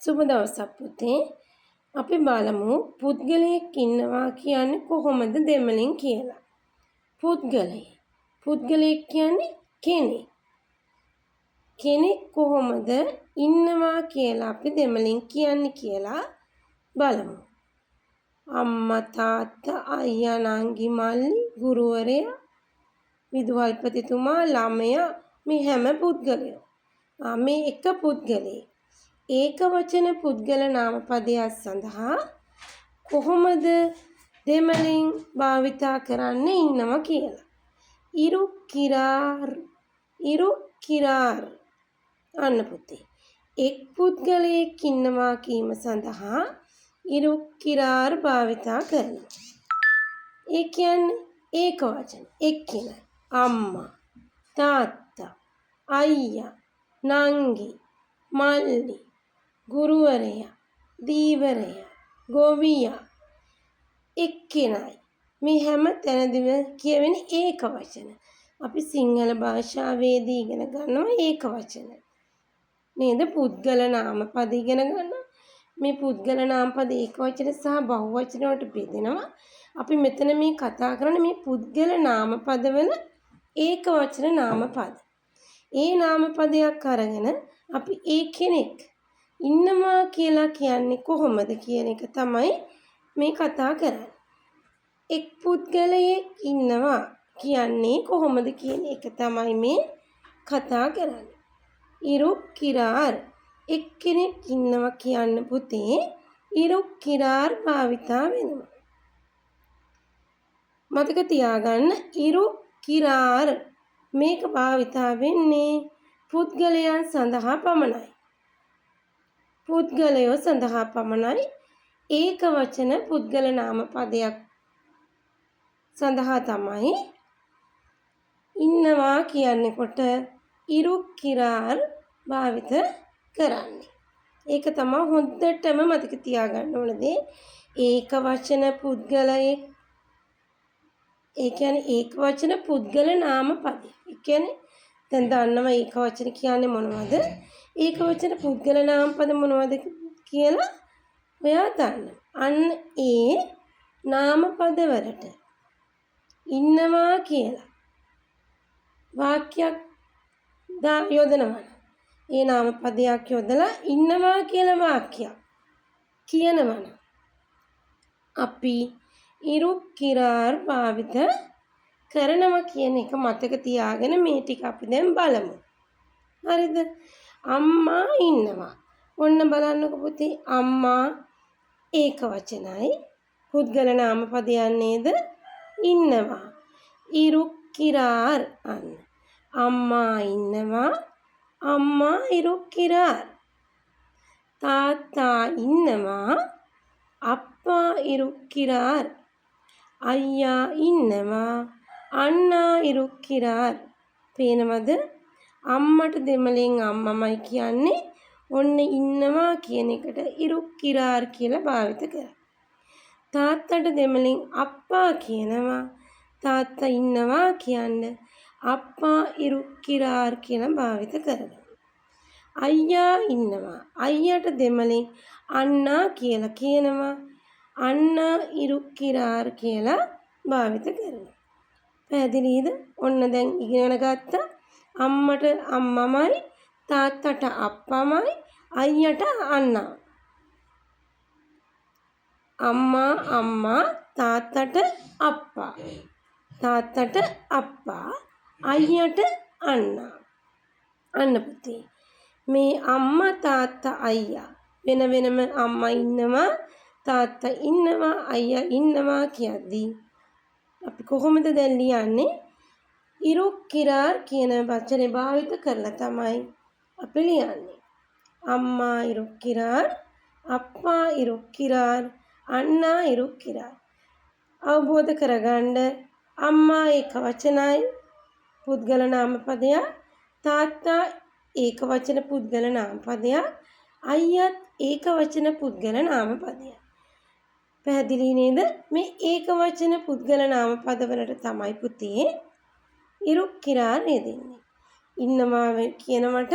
සුබ දවසක් පුතේ. අපි බලමු පුද්ගලයෙක් ඉන්නවා කියන්නේ කොහොමද දෙමළෙන් කියලා. පුද්ගලයෙක් කියන්නේ කෙනෙක්. කෙනෙක් කොහොමද ඉන්නවා කියලා අපි දෙමළෙන් කියන්නේ කියලා බලමු. අම්මා තාත්තා අයියා නංගි මල්ලි ගුරුවරයා විදුහල්පතිතුමා ළමයා මේ හැම පුද්ගලයෝ. මේ එක පුද්ගලයෙක්. ඒක වචන පුද්ගල නාම පදයක් සඳහා කොහොමද දෙමළෙන් භාවිතා කරන්නේ ඉන්නවා කියලා. ඉරු කිරාර් අන්න පුතේ. එක් පුද්ගලයෙක් ඉන්නවා කීම සඳහා ඉරු කිරාර් භාවිතා කරනවා. ඒ කියන්නේ ඒක වචන එක්කෙනයි. අම්මා තාත්තා අයියා නංගි මල්ලි ගුරුවරයා දීවරයා ගොවියා එක්කෙනයි. මේ හැම තැනදීම කියවෙන ඒක වචන. අපි සිංහල භාෂාවේදී ඉගෙන ගන්නවා ඒක වචන. නේද? පුද්ගල නාම පද ඉගෙන ගන්නවා. මේ පුද්ගල නාම පද ඒක වචන සහ බහුවචන වලට බෙදෙනවා. අපි මෙතන මේ කතා කරන්නේ මේ පුද්ගල නාම පදවල ඒක වචන නාම පද. ඒ නාම පදයක් අරගෙන අපි ඒ කෙනෙක් ඉන්නවා කියලා කියන්නේ කොහොමද කියන එක තමයි මේ කතා කරන්නේ. එක් පුද්ගලයෙක් ඉන්නවා කියන්නේ කොහොමද කියන එක තමයි මේ කතා කරන්නේ. ඉරු කිරාර් එක්කෙනෙක් ඉන්නවා කියන්න පුතේ ඉරු කිරාර් භාවිතා වෙනවා. මතක තියාගන්න ඉරු කිරාර් මේක භාවිතා වෙන්නේ පුද්ගලයන් සඳහා පමණයි. පුද්ගලයෝ සඳහා පමණයි. ඒක වචන පුද්ගල නාම පදයක් සඳහා තමයි ඉන්නවා කියනකොට ඉරු කිරාර් භාවිත කරන්නේ. ඒක තමයි හොඳටම මතක තියාගන්න ඕන දේ. ඒක වචන පුද්ගලයෙක් ඒ කියන්නේ ඒක වචන පුද්ගල නාම පදය. ඒ කියන්නේ දැන් දන්නවා ඒක වචන කියන්නේ මොනවද? ඒක වචන පුද්ගල නාම පද මොනවද කියලා ඔයා දන්න. අන්න ඒ නාම පද වලට ඉන්නවා කියලා වාක්‍යයක් යොදනවා. ඒ නාම පදයක් යොදලා ඉන්නවා කියලා වාක්‍යයක් කියනවා. අපි ඉරු කිරාර් භාවිත කරනවා කියන එක මතක තියාගෙන මේ ටික අපි දැන් බලමු. හරිද? අම්මා ඉන්නවා. ඔන්න බලන්නකො පුතේ අම්මා ඒක වචනයි. පුද්ගල නාම පදයක් නේද? ඉන්නවා. ඉරු කිරාර් අන්න. අම්මා ඉන්නවා. අම්මා ඉරු කිරාර්. තාත්තා ඉන්නවා. අප්පා ඉරු කිරාර්. අයියා ඉන්නවා. අන්නා ඉරු කිරාර්. පේනවද? අම්මට දෙමළෙන් අම්මමයි කියන්නේ ඔන්න ඉන්නවා කියන එකට ඉරු කිරාර් කියලා භාවිත කරා. තාත්තට දෙමළෙන් අප්පා කියනවා. තාත්තා ඉන්නවා කියන්නේ අප්පා ඉරු කිරාර් කියලා භාවිත කරනවා. අයියා ඉන්නවා. අයියට දෙමළෙන් අන්නා කියලා කියනවා. අන්නා ඉරු කිරාර් කියලා භාවිත කරනවා. පැහැදිලිද? ඔන්න දැන් ඉගෙන ගත්තා. අම්මට අම්මමයි, තාත්තට අප්පමයි, අයියට අන්නා. අම්මා තාත්තට අප්පා. තාත්තට අප්පා, අයියට අන්නා. අන්න පුතේ. මේ අම්මා තාත්තා අයියා වෙන වෙනම අම්මා ඉන්නවා, තාත්තා ඉන්නවා, අයියා ඉන්නවා කියද්දී අපි කොහොමද දැන් ලියන්නේ? ඉරු කිරාර් කියන වචනේ භාවිත කරලා තමයි අපි ලියන්නේ. අම්මා ඉරු කිරාර්, අප්පා ඉරු කිරාර්, අන්නා ඉරු කිරාර්. අවබෝධ කරගන්න අම්මා ඒක වචනයි පුද්ගල නාම පදයක්. තාත්තා ඒක වචන පුද්ගල නාම පදයක්. අයියාත් ඒක වචන පුද්ගල නාම පදයක්. පැහැදිලි නේද? මේ ඒක වචන පුද්ගල නාම පද වලට තමයි පුතේ ඉරු කිරාර් යෙදෙන්නේ. ඉන්නවා කියනවට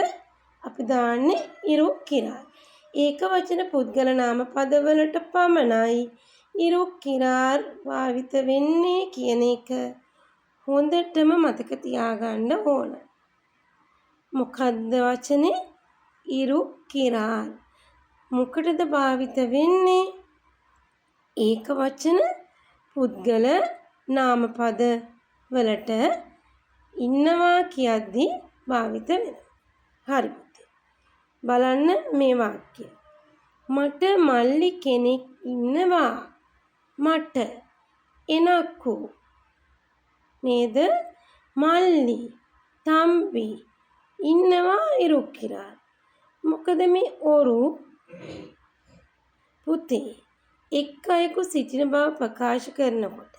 අපි දාන්නේ ඉරු කිරාර්. ඒක වචන පුද්ගල නාම පදවලට පමණයි ඉරුක් කිරාර් භාවිත වෙන්නේ කියන එක හොඳටම මතක තියාගන්න ඕන. මොකද්ද වචනේ? ඉරුක් කිරාර්. මොකටද භාවිත වෙන්නේ? ඒක වචන පුද්ගල නාම පද වලට ඉන්නවා කියද්දි භාවිත වෙනවා. හරි පුතේ. බලන්න මේ වාක්‍යය. මට මල්ලි කෙනෙක් ඉන්නවා. මට එනක්කු නේද? මල්ලි තම්බි ඉන්නවා ඉරුක් කිරාර්. මොකද මේ ඔරු පුතේ එක් අයෙකු සිටින බව ප්‍රකාශ කරනකොට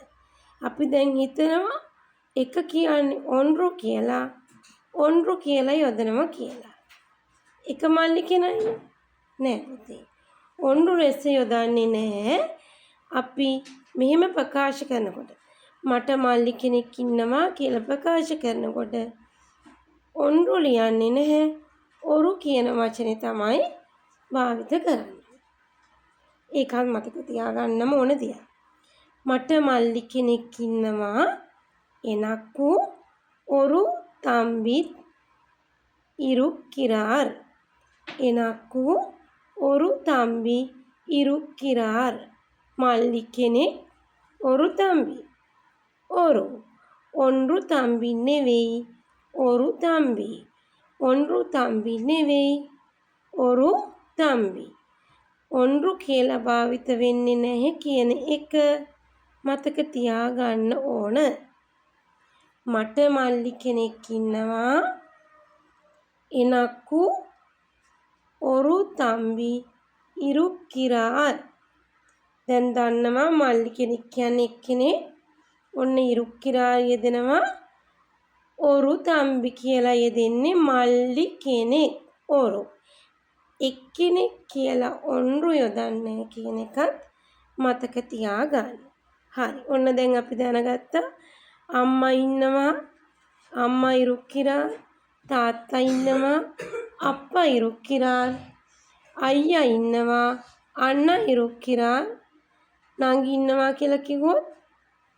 අපි දැන් හිතනවා එක කියන්නේ ඔන්රු කියලා, ඔන්රු කියලා යොදනවා කියලා. එක මල්ලි කෙනයි නෑ පුතේ. ඔන්රු රැස යොදන්නේ නැහැ. අපි මෙහෙම ප්‍රකාශ කරනකොට මට මල්ලි කෙනෙක් ඉන්නවා කියලා ප්‍රකාශ කරනකොට ඔන්රු ලියන්නේ නැහැ. ඔරු කියන වචනේ තමයි භාවිත කරන්නේ. ඒකත් මතක තියාගන්නම ඕන දෙයක්. මට මල්ලි කෙනෙක් ඉන්නවා. එනක්කු ඔරු තම්බිත් ඉරුක් කිරාර්. එනක්කු ඔරු තම්බි ඉරුක් කිරාර්. මල්ලි කෙනෙක් ඔරු තම්බි. ඔරු ඔන්රු තම්බි නෙවෙයි. ඔරු තම්බි. ඔන්රු තම්බි නෙවෙයි. ඔරු තම්බි. ඔන්රු කියලා භාවිත වෙන්නේ නැහැ කියන එක මතක තියාගන්න ඕන. මට මල්ලි කෙනෙක් ඉන්නවා. එනක්කු ඔරු තම්බි ඉරුක් කිරාර්. දැන් දන්නවා මල්ලි කෙනෙක් කියන්නේ එක්කෙනෙක්. ඔන්න ඉරුක් කිරාර් යෙදෙනවා. ඔරු තම්බි කියලා යෙදෙන්නේ මල්ලි කෙනෙක්. ඔරු එක්කෙනෙක් කියලා ඔන්රු යොදන්නේ කියන එකත් මතක තියාගන්න. හරි. ඔන්න දැන් අපි දැනගත්තා අම්මා ඉන්නවා. අම්මා ඉරුක් කිරාර්. තාත්තා ඉන්නවා. අප්පා ඉරුක් කිරාර්. අයියා ඉන්නවා. අण्णා ඉරුක් කිරාර්. නංගි ඉන්නවා කියලා කිව්වොත්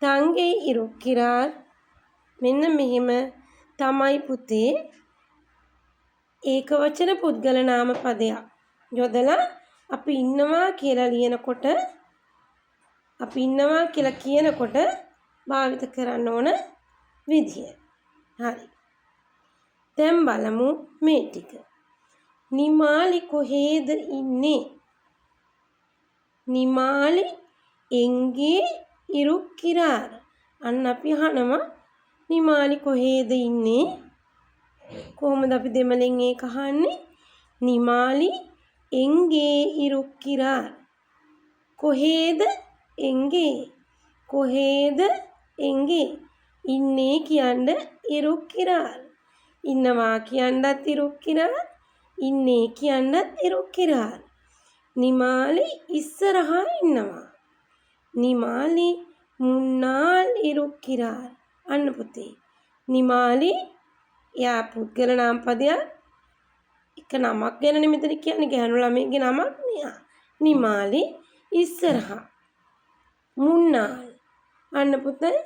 තංගේ ඉරුක් කිරාර්. මෙන්න මෙහෙම තමයි පුතේ ඒක වචන පුද්ගල නාම පදයක් යොදලා අපි ඉන්නවා කියලා ලියනකොට අපි ඉන්නවා කියලා කියනකොට භාවිත කරන්න ඕන විදිය. හරි. දැන් බලමු මේ ටික. නිමාලි කොහෙද ඉන්නේ? නිමාලි එංගේ ඉරුක් කිරාර්. අන්න අපි අහනවා නිමාලි කොහෙද ඉන්නේ? කොහොමද අපි දෙමළෙන් ඒක අහන්නේ? නිමාලි එංගේ ඉරුක් කිරාර්. කොහෙද එංගේ? කොහෙද එංගේ? ඉන්නේ කියන්න ඉරුක් කිරාර්. ඉන්නවා කියන්නත් ඉරුක් කිරාර්. ඉන්නේ කියන්නත් ඉරුක් කිරාර්. නිමාලි ඉස්සරහා ඉන්නවා. නිමාලි මුන්නාල් ඉරුක් කිරාර්. අන්න පුතේ. නිමාලි යා පුද්ගල නාම පදයක්. එක නමක් ගැනනේ මෙතන කියන්නේ. ගැහණු ළමයිගේ නමක් නේ. නිමාලි ඉස්සරහා. මුන්නාල්. අන්න පුතේ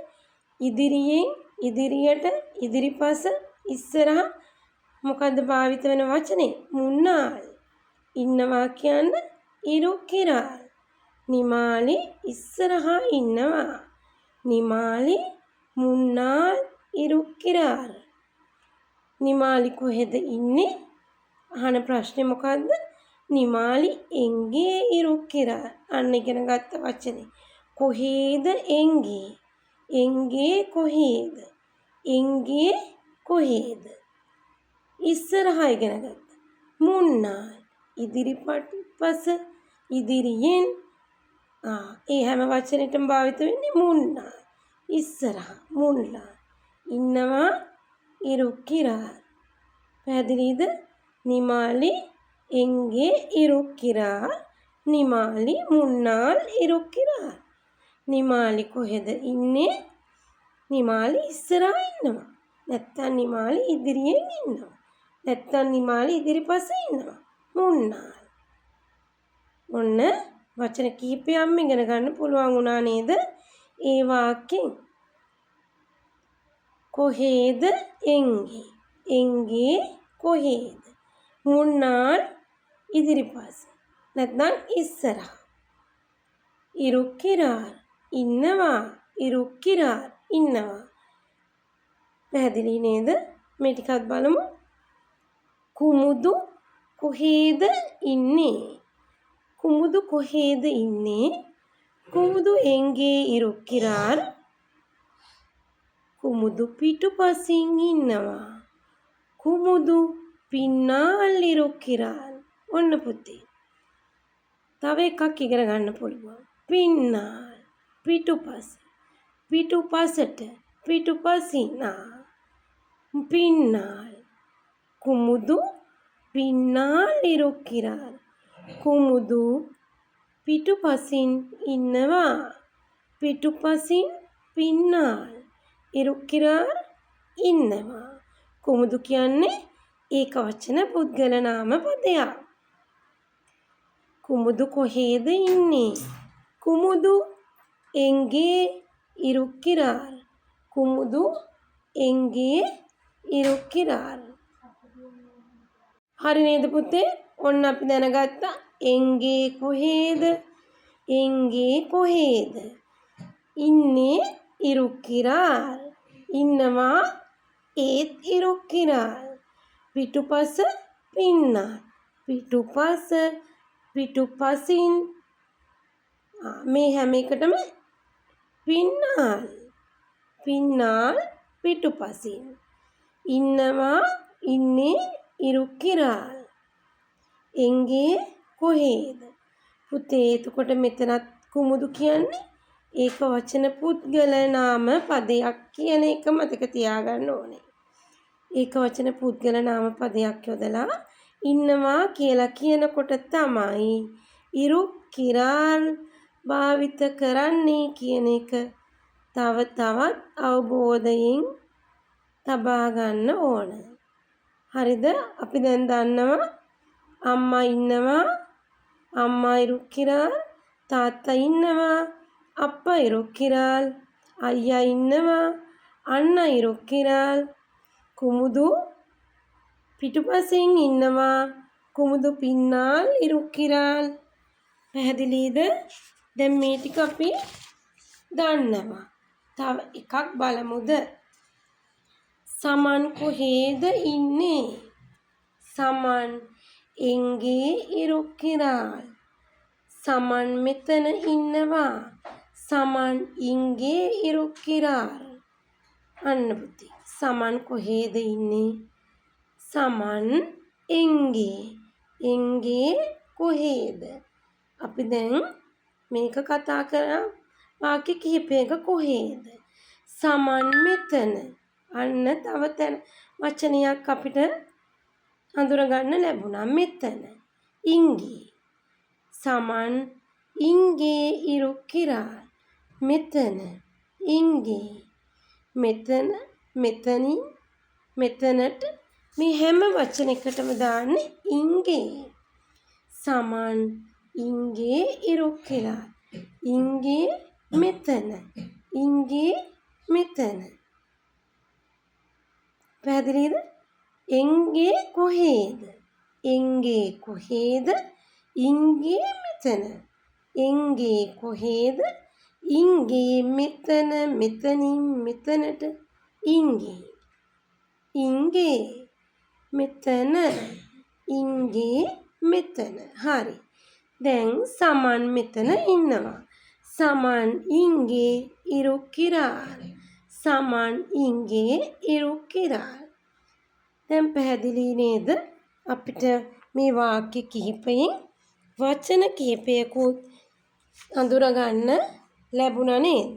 ඉදිරියෙන් ඉදිරියට ඉදිරිපස ඉස්සරහා මොකද්ද භාවිත වෙන වචනේ? මුන්නාල්. ඉන්නවා කියන්න ඉරුක් කිරාර්. නිමාලි ඉස්සරහා ඉන්නවා. නිමාලි මුන්නාල් ඉරුක් කිරාර්. නිමාලි කොහෙද ඉන්නේ? අහන ප්‍රශ්නේ මොකද්ද? නිමාලි එංගේ ඉරුක් කිරාර්. අන්න ඉගෙන ගත්ත වචනේ. කොහෙද එංගේ? එංගේ කොහෙද? එංගේ කොහෙද? ඉස්සරහා ඉගෙන ගත්තා. මුන්නාල් ඉදිරිපස ඉදිරියෙන් ඒ හැම වචනෙටම භාවිත වෙන්නේ මුන්නාල්. ඉස්සරහා මුන්නාල්. ඉන්නවා ඉරුක් කිරාර්. පැහැදිලිද? නිමාලි එංගේ ඉරුක් කිරාර්. නිමාලි මුන්නාල් ඉරුක් කිරාර්. නිමාලි කොහෙද ඉන්නේ? නිමාලි ඉස්සරහා ඉන්නවා. නැත්තම් නිමාලි ඉදිරියෙන් ඉන්නවා. නැත්තම් නිමාලි ඉදිරිපස්සේ ඉන්නවා. මුන්නාල්. ඔන්න වචන කිහිපයක්ම ඉගෙන ගන්න පුළුවන් වුණා නේද? ඒ වාක්‍යෙන් කොහේද එංගේ? එංගේ කොහේද? මුන්නාල් ඉදිරිපස. නැත්නම් ඉස්සරහා. ඉරුක්කිරාල් ඉන්නවා. ඉරුක්කිරාල් ඉන්නවා. පැහැදිලි නේද? මේ ටිකත් බලමු. කුමුදු කොහේද ඉන්නේ? කුමුදු කොහේද ඉන්නේ? කුමුදු එංගේ ඉරුක්කිරාල් කුමුදු පිටුපසින් ඉන්නවා. කුමුදු පින්නාල් ඉරුක්කිරාල්. ඔන්න පුතේ. තව එකක් ඉගෙන ගන්න පුළුවන්. පින්නාල් පිටුපස. පිටුපසට පිටුපසින් පින්නාල්. කුමුදු පින්නාල් ඉරුක්කිරාල්. කුමුදු පිටුපසින් ඉන්නවා. පිටුපසින් පින්නාල් ඉරුක්කිරාල් ඉන්නවා. කුමුදු කියන්නේ ඒකවචන පුද්ගල නාම පදයක්. කුමුදු කොහේද ඉන්නේ? කුමුදු එංගේ ඉරුක්කිරාල්. කුමුදු එංගේ ඉරුක්කිරාල්. හරි නේද පුතේ? ඔන්න අපි දැනගත්තා එංගේ කොහේද? එංගේ කොහේද? ඉන්නේ ඉරුක්කිරාල්. ඉන්නවා ඒත් ඉරුක්කිරාල්. පිටුපස පින්නාල්. පිටුපස පිටුපසින් මේ හැම එකටම පින්නාල්. පින්නාල් පිටුපසින්. ඉන්නවා ඉන්නේ ඉරුක්කිරාල්. එංගේ කොහේද? පුතේ එතකොට මෙතනත් කුමුදු කියන්නේ ඒක වචන පුද්ගල නාම පදයක් කියන එක මතක තියාගන්න ඕනේ. ඒක වචන පුද්ගල නාම පදයක් යොදලා ඉන්නවා කියලා කියනකොට තමයි ඉරුක්කිරාල් භාවිත කරන්නේ කියන එක තව තවත් අවබෝධයෙන් තබා ගන්න ඕන. හරිද? අපි දැන් දන්නවා අම්මා ඉන්නවා. අම්මා ඉරුක්කිරාල්. තාත්තා ඉන්නවා. අප්පා ඉරුක්කිරාල්. අයියා ඉන්නවා. අण्णා ඉරුක්කිරාල්. කුමුදු පිටුපසින් ඉන්නවා. කුමුදු පින්නාල් ඉරුක්කිරාල්. පැහැදිලිද? දැන් මේ ටික අපි දන්නවා. තව එකක් බලමුද? සමන් කොහේද ඉන්නේ? සමන් එංගේ ඉරුක්කිරාල්. සමන් මෙතන ඉන්නවා. සමන් ඉංගේ ඉරුක්කිරාල්. අන්න පුතේ. සමන් කොහේද ඉන්නේ? සමන් එංගේ. එංගේ කොහේද? අපි දැන් මේක කතා කරා වාක්‍ය කිහිපයක කොහේද? සමන් මෙතන. අන්න තව වචනයක් අපිට හඳුනගන්න ලැබුණා. මෙතන. ඉංගේ. සමන් ඉංගේ ඉරුක්කිරාල්. මෙතන. ඉංගේ. මෙතන. මෙතනින්. මෙතනට. මේ හැම වචනයකටම දාන්නේ ඉංගේ. සමන් ඉංගේ ඉරුක්කිරාල්. ඉංගේ මෙතන. ඉංගේ මෙතන. පැහැදිලිද? එංගේ කොහේද? එංගේ කොහේද? ඉංගේ මෙතන. එංගේ කොහේද? ඉංගේ මෙතන. මෙතනින් මෙතනට. ඉංගේ. ඉංගේ මෙතන. ඉංගේ මෙතන. හරි. දැන් සමන් මෙතන ඉන්නවා. සමන් ඉංගේ ඉරුක්කිරාල්. සමන් ඉංගේ ඉරුක්කිරාල්. දැන් පැහැදිලි නේද? අපිට මේ වාක්‍ය කිහිපයෙන් වචන කිහිපයකුත් අඳුරගන්න ලැබුණා නේද?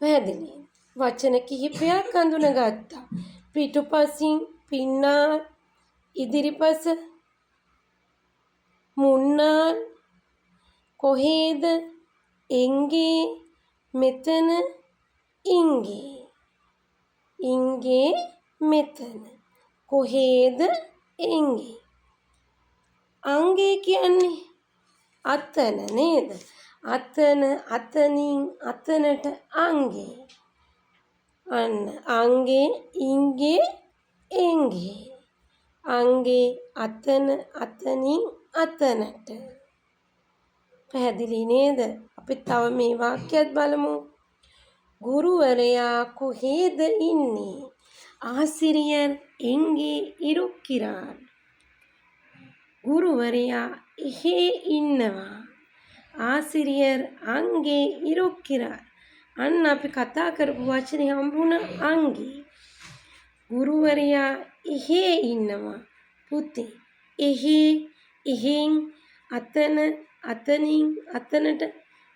පැහැදිලි. වචන කිහිපයක් අඳුනගත්තා. පිටුපසින් පින්නාල්. ඉදිරිපස මුන්නාල්. කොහේද? එංගේ. මෙතන. ඉංගේ. ඉංගේ මෙතන. කොහේද? එංගේ. අංගේ කියන්නේ අතන නේද? අතන අතනින් අතනට අංගේ. අන්න අංගේ ඉංගේ එංගේ. අංගේ අතන අතනින් අතනට. පැහැදිලි නේද? අපි තව මේ වාක්‍යයත් බලමු. குருவரையா කොහෙද ඉන්නේ? ஆசிரியர் எங்கே இருக்கிறார்? குருவரையா එහි ඉන්නවා. ආසිරියර් අංගේ ඉරුක්කිරාර්. අන්න අපි කතා කරපු වචනේ හම්බුණා අංගේ. ගුරුවරයා එහි ඉන්නවා. පුතේ එහි එහෙන් අතන අතනින් අතනට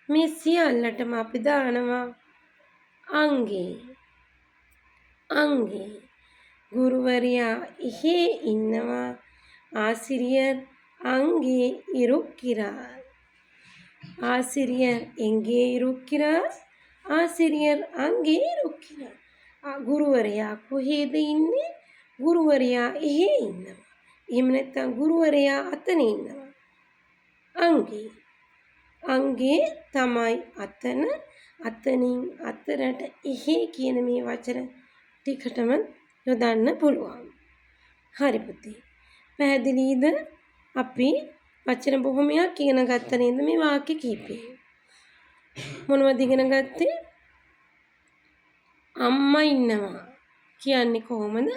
මේ සියල්ලටම අපි දානවා අංගේ. අංගේ. ගුරුවරයා එහි ඉන්නවා. ආසිරියර් අංගේ ඉරුක්කිරාර්. ஆசிரியர் எங்கே இருக்கிறார்? ஆசிரியர் அங்கே இருக்கிறார். ගුරුවරයා කොහෙද ඉන්නේ? ගුරුවරයා එහි ඉන්නවා. එහෙම නැත්නම් ගුරුවරයා අතන ඉන්නවා. අංගේ. අංගේ තමයි අතන. අතනින් අතරට එහි කියන මේ වචන ටිකටම යොදන්න පුළුවන්. හරි පුතේ. පැහැදිලිද? අපි වචන බොහොමයක් ඉගෙන ගත්ත නේද මේ වාක්‍ය කිහිපය. මොනවද ඉගෙන ගත්තේ? අම්මා ඉන්නවා කියන්නේ කොහොමද?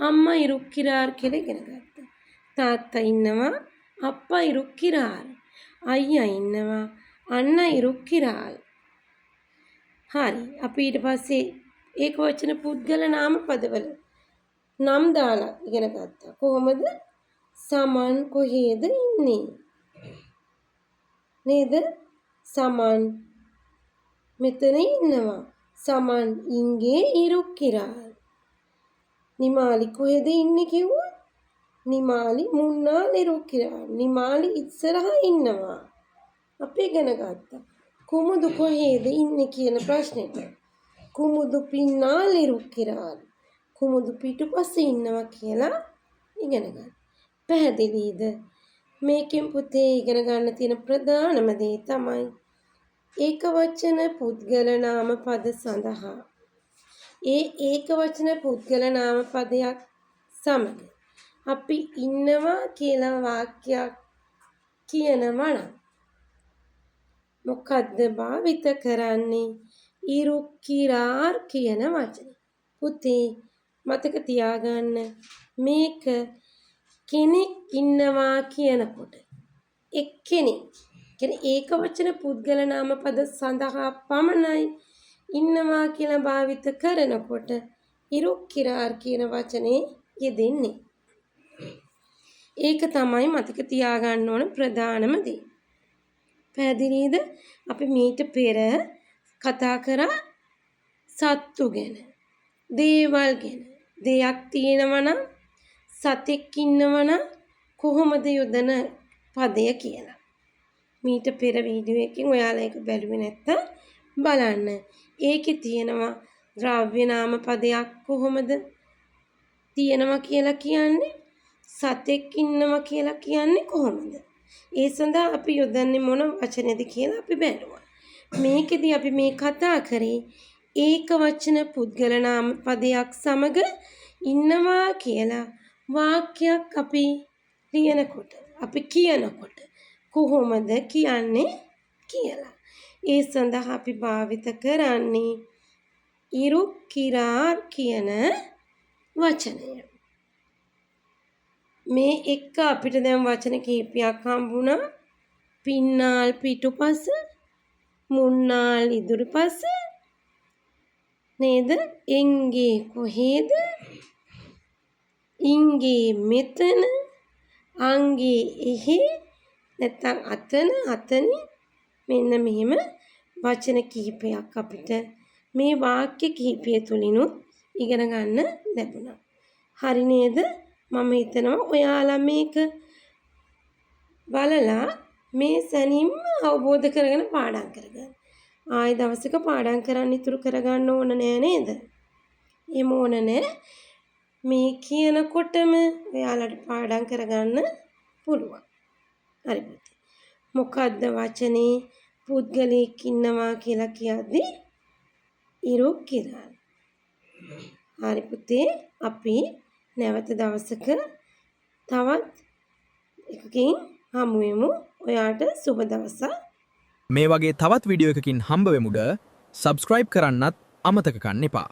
අම්මා ඉරුක්කිරාර් කියලා ඉගෙන ගත්තා. තාත්තා ඉන්නවා. අප්පා ඉරුක්කිරාර්. අයියා ඉන්නවා. අන්නා ඉරුක්කිරාර්. හරි. අපි ඊට පස්සේ ඒක වචන පුද්ගල නාම පදවල නම් දාලා ඉගෙන ගත්තා. කොහොමද? සමන් කොහෙද ඉන්නේ? නේද? සමන් මෙතන ඉන්නවා. සමන් ඉංගේ ඉරුක්කිරාර්. නිමාලි කොහෙද ඉන්නේ කිව්වා? නිමාලි මුන්නාල් ඉරුක්කිරාර්. නිමාලි ඉස්සරහා ඉන්නවා. අපි ඉගෙන ගත්තා. කුමුදු කොහෙද ඉන්නේ කියන ප්‍රශ්නෙට කුමුදු පින්නාල් ඉරුක්කිරාර්. කුමුදු පිටුපස්සේ ඉන්නවා කියලා ඉගෙන ගත්තා. පැහැදිලිද? මේකෙන් පුතේ ඉගෙන ගන්න තියෙන ප්‍රධානම දේ තමයි ඒක වචන පුද්ගල නාම පද සඳහා ඒ ඒක වචන පුද්ගල නාම පදයක් සමග අපි ඉන්නවා කියලා වාක්‍යයක් කියනවා නම් මොකද්ද භාවිත කරන්නේ? ඉරුක්කිරාර් කියන වචනේ. පුතේ මතක තියාගන්න මේක කෙනෙක් ඉන්නවා කියනකොට එක්කෙනෙක් කියන්නේ ඒක වචන පුද්ගල නාම පද සඳහා පමණයි ඉන්නවා කියලා භාවිත කරනකොට ඉරුක්කිරාර් කියන වචනේ යෙදෙන්නේ. ඒක තමයි මතක තියාගන්න ඕන ප්‍රධානම දේ. පැහැදිලිද? අපි මීට පෙර කතා කරා සත්තු ගැන, දේවල් ගැන. දෙයක් තියෙනවා නම් සතෙක් ඉන්නවා නම් කොහොමද යොදන පදය කියලා. මීට පෙර වීඩියෝ එකකින් ඔයාලා ඒක බැලුවේ නැත්තම් බලන්න. ඒකේ තියෙනවා ද්‍රව්‍ය නාම පදයක් කොහොමද තියෙනවා කියලා කියන්නේ, සතෙක් ඉන්නවා කියලා කියන්නේ කොහොමද? ඒ සඳහා අපි යොදන්නේ මොන වචනේද කියලා අපි බැලුවා. මේකෙදි අපි මේ කතා කරේ ඒක වචන පුද්ගල නාම පදයක් සමග ඉන්නවා කියලා වාක්‍යයක් අපි ලියනකොට අපි කියනකොට කොහොමද කියන්නේ කියලා. ඒ සඳහා අපි භාවිත කරන්නේ ඉරුක්කිරාර් කියන වචනය. මේ එක්ක අපිට දැන් වචන කිහිපයක් හම්බුණා. පින්නාල් පිටුපස, මුන්නාල් ඉදිරිපස නේද? එංගේ කොහෙද? ඉංගේ මෙතන, අංගේ එහි නැත්නම් අතන අතනි. මෙන්න මෙහෙම වචන කිහිපයක් අපිට මේ වාක්‍ය කිහිපය තුලිනුත් ඉගෙන ගන්න ලැබුණා. හරි නේද? මම හිතනවා ඔයාලා මේක බලලා මේ සැනින්ම අවබෝධ කරගෙන පාඩම් කරගන්න. ආයෙ දවසක පාඩම් කරන්න ඉතුරු කරගන්න ඕන නෑ නේද? එහෙම ඕන නෑ. මේ කියනකොටම ඔයාලට පාඩම් කරගන්න පුළුවන්. හරි පුතේ. මොකද්ද වචනේ පුද්ගලයෙක් ඉන්නවා කියලා කියද්දී ඉරුක්කිරාල්. හරි පුතේ අපි නැවත දවසක තවත් එකකින් හමු වෙමු. ඔයාට සුබ දවසක්. මේ වගේ තවත් වීඩියෝ එකකින් හම්බ වෙමුඩ. සබස්ක්‍රයිබ් කරන්නත් අමතක කරන්න එපා.